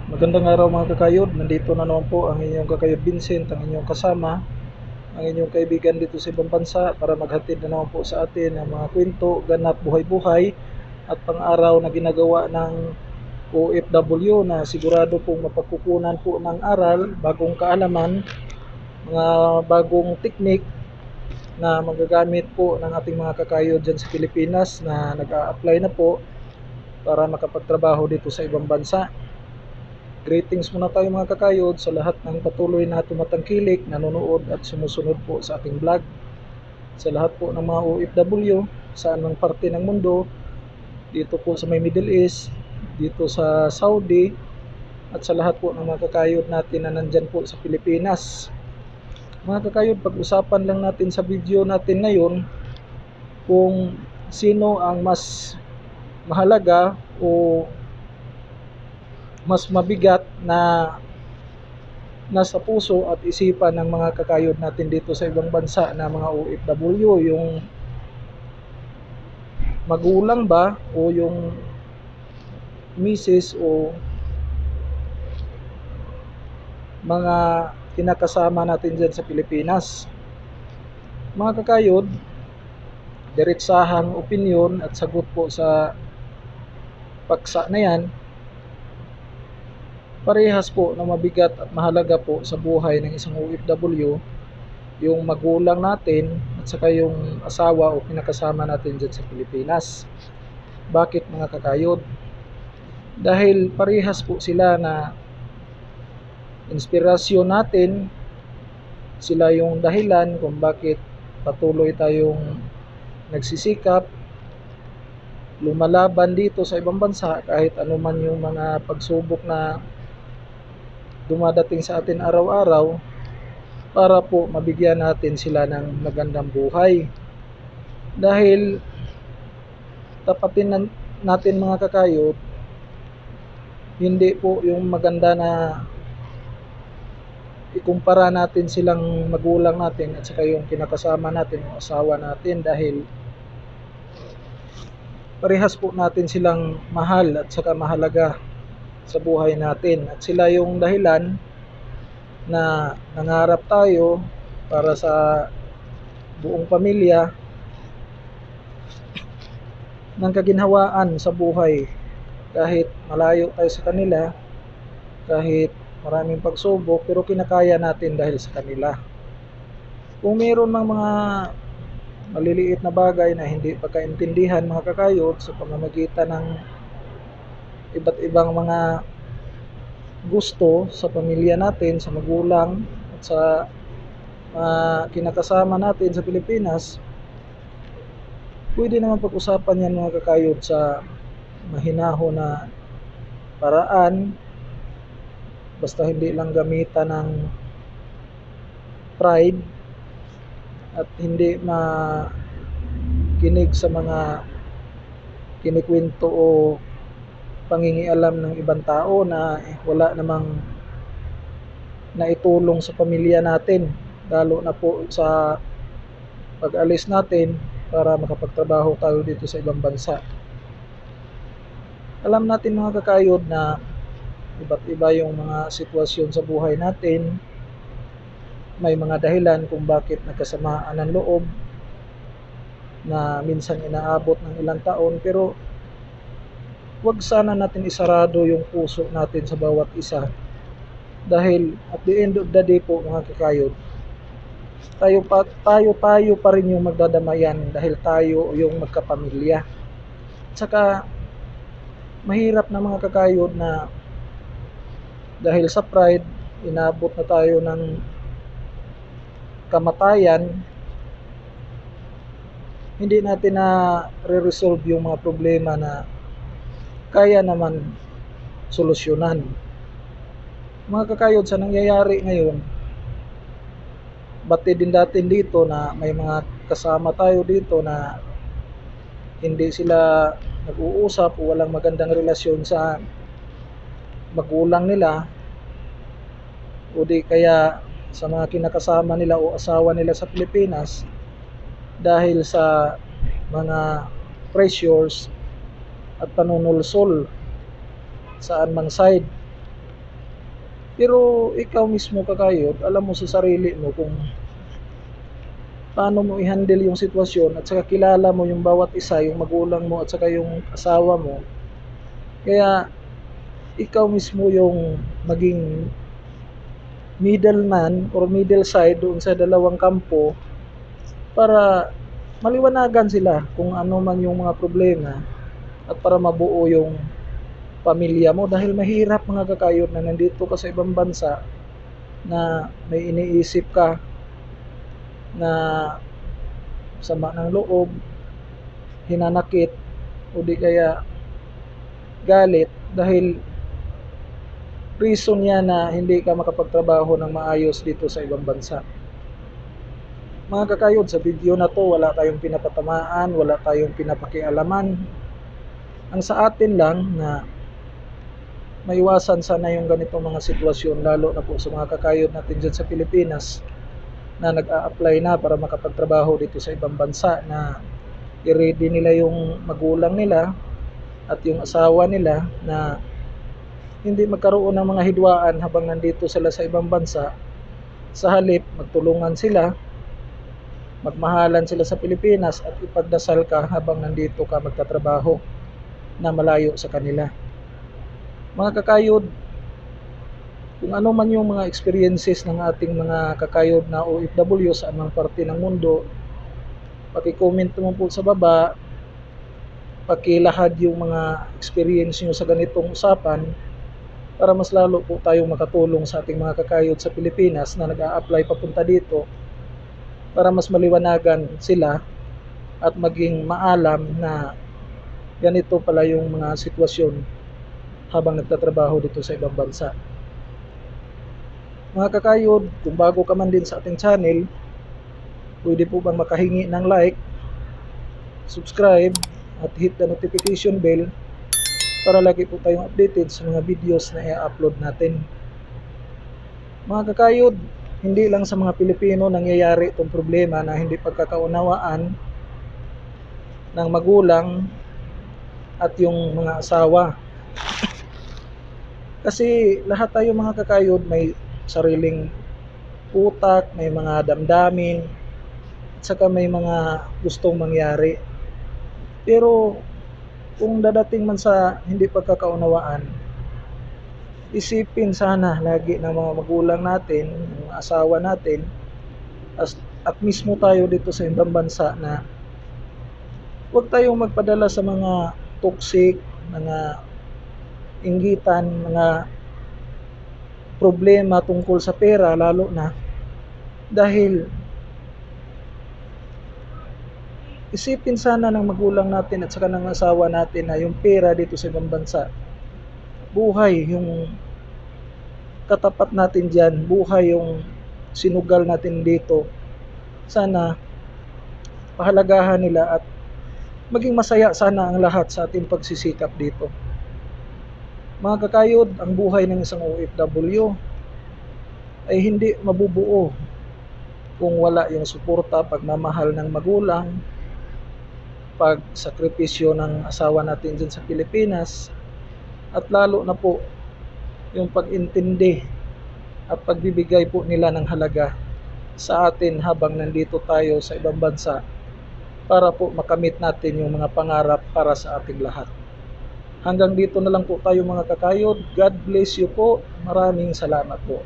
Magandang araw mga kakayod, nandito na naman po ang inyong kakayod Vincent, ang inyong kasama, ang inyong kaibigan dito sa ibang bansa para maghatid na naman po sa atin ang mga kwento, ganap, buhay-buhay at pang-araw na ginagawa ng OFW na sigurado pong mapagkukunan po ng aral, bagong kaalaman, mga bagong teknik na magagamit po ng ating mga kakayod dyan sa Pilipinas na nag-a-apply na po para makapagtrabaho dito sa ibang bansa. Greetings muna tayo mga kakayod sa lahat ng patuloy na tumatangkilik, nanonood at sumusunod po sa ating vlog. Sa lahat po ng mga OFW, saan mang parte ng mundo, dito po sa may Middle East, dito sa Saudi, at sa lahat po ng mga kakayod natin na nandyan po sa Pilipinas. Mga kakayod, pag-usapan lang natin sa video natin ngayon kung sino ang mas mahalaga o mas mabigat na nasa puso at isipan ng mga kakayod natin dito sa ibang bansa na mga OFW, yung magulang ba o yung misis o mga kinakasama natin dyan sa Pilipinas. Mga kakayod, diretsahang opinyon at sagot po sa paksa na yan, parehas po na mabigat at mahalaga po sa buhay ng isang OFW yung magulang natin at saka yung asawa o kinakasama natin dyan sa Pilipinas. Bakit mga kakayod? Dahil parehas po sila na inspirasyon natin, sila yung dahilan kung bakit patuloy tayong nagsisikap, lumalaban dito sa ibang bansa kahit anuman yung mga pagsubok na dumadating sa atin araw-araw para po mabigyan natin sila ng magandang buhay. Dahil tapatin natin mga kakayod, hindi po yung maganda na ikumpara natin silang magulang natin at saka yung kinakasama natin, yung asawa natin, dahil parehas po natin silang mahal at saka mahalaga sa buhay natin at sila yung dahilan na nangarap tayo para sa buong pamilya ng kaginhawaan sa buhay. Kahit malayo tayo sa kanila, kahit maraming pagsubok, pero kinakaya natin dahil sa kanila. Kung mayroon mang mga maliliit na bagay na hindi pagkaintindihan mga kakayod sa pamamagitan ng iba't ibang mga gusto sa pamilya natin, sa magulang at sa kinakasama natin sa Pilipinas, pwede naman pag-usapan yan mga kakayod sa mahinahon na paraan, basta hindi lang gamitan ng pride at hindi makinig sa mga kinikwento o pangingialam ng ibang tao na wala namang naitulong sa pamilya natin, lalo na po sa pag-alis natin para makapagtrabaho tayo dito sa ibang bansa. Alam natin mga kakayod na iba't iba yung mga sitwasyon sa buhay natin, may mga dahilan kung bakit nagkasamaan ng loob na minsan inaabot ng ilang taon, pero wag sana natin isarado yung puso natin sa bawat isa, dahil at the end of the day po mga kakayod, tayo pa rin yung magdadamayan dahil tayo yung magkapamilya. At saka mahirap na mga kakayod na dahil sa pride inabot na tayo ng kamatayan, hindi natin na re-resolve yung mga problema na kaya naman solusyonan. Mga kakayod, sa nangyayari ngayon, bati din natin dito na may mga kasama tayo dito na hindi sila nag-uusap o walang magandang relasyon sa magulang nila o di kaya sa mga kinakasama nila o asawa nila sa Pilipinas, dahil sa mga pressures at panunulsol saan mang side Pero ikaw mismo kakayod, alam mo sa sarili mo kung paano mo i-handle yung sitwasyon, at saka kilala mo yung bawat isa, yung magulang mo at saka yung asawa mo. Kaya ikaw mismo yung maging middleman or middle side doon sa dalawang kampo para maliwanagan sila kung ano man yung mga problema at para mabuo yung pamilya mo. Dahil mahirap mga kakayod na nandito ka sa ibang bansa na may iniisip ka na sama ng loob, hinanakit o di kaya galit dahil reason niya na hindi ka makapagtrabaho ng maayos dito sa ibang bansa. Mga kakayod, sa video na to wala tayong pinapatamaan, wala tayong pinapakialaman. Ang sa atin lang na maiwasan sana yung ganitong mga sitwasyon, lalo na po sa mga kakayod natin dyan sa Pilipinas na nag-a-apply na para makapagtrabaho dito sa ibang bansa, na i-ready nila yung magulang nila at yung asawa nila na hindi magkaroon ng mga hidwaan habang nandito sila sa ibang bansa. Sa halip, magtulungan sila, magmahalan sila sa Pilipinas at ipagdasal ka habang nandito ka magtatrabaho na malayo sa kanila. Mga kakayod, kung ano man yung mga experiences ng ating mga kakayod na OFW sa anumang parte ng mundo, paki-comment mo po sa baba, pakilahad yung mga experience nyo sa ganitong usapan para mas lalo po tayong makatulong sa ating mga kakayod sa Pilipinas na nag-a-apply papunta dito, para mas maliwanagan sila at maging maalam na ganito pala yung mga sitwasyon habang nagtatrabaho dito sa ibang bansa. Mga kakayod, kung bago ka man din sa ating channel, pwede po bang makahingi ng like, subscribe at hit the notification bell para lagi po tayong updated sa mga videos na i-upload natin. Mga kakayod, hindi lang sa mga Pilipino nangyayari itong problema na hindi pagkakaunawaan ng magulang at yung mga asawa. Kasi lahat tayo mga kakayod may sariling utak, may mga damdamin, at saka may mga gustong mangyari. Pero kung dadating man sa hindi pagkakaunawaan, isipin sana lagi ng mga magulang natin, ng asawa natin, at mismo tayo dito sa ibang bansa na huwag tayong magpadala sa mga toxic, mga inggitan, mga problema tungkol sa pera, lalo na dahil isipin sana ng magulang natin at saka ng asawa natin na yung pera dito sa ibang bansa, buhay yung katapat natin dyan, buhay yung sinugal natin dito. Sana pahalagahan nila at maging masaya sana ang lahat sa ating pagsisikap dito. Mga kakayod, ang buhay ng isang OFW ay hindi mabubuo kung wala yung suporta, pagmamahal ng magulang, pagsakripisyo ng asawa natin dyan sa Pilipinas, at lalo na po yung pag-intindi at pagbibigay po nila ng halaga sa atin habang nandito tayo sa ibang bansa para po makamit natin yung mga pangarap para sa ating lahat. Hanggang dito na lang po tayo mga kakayod. God bless you po. Maraming salamat po.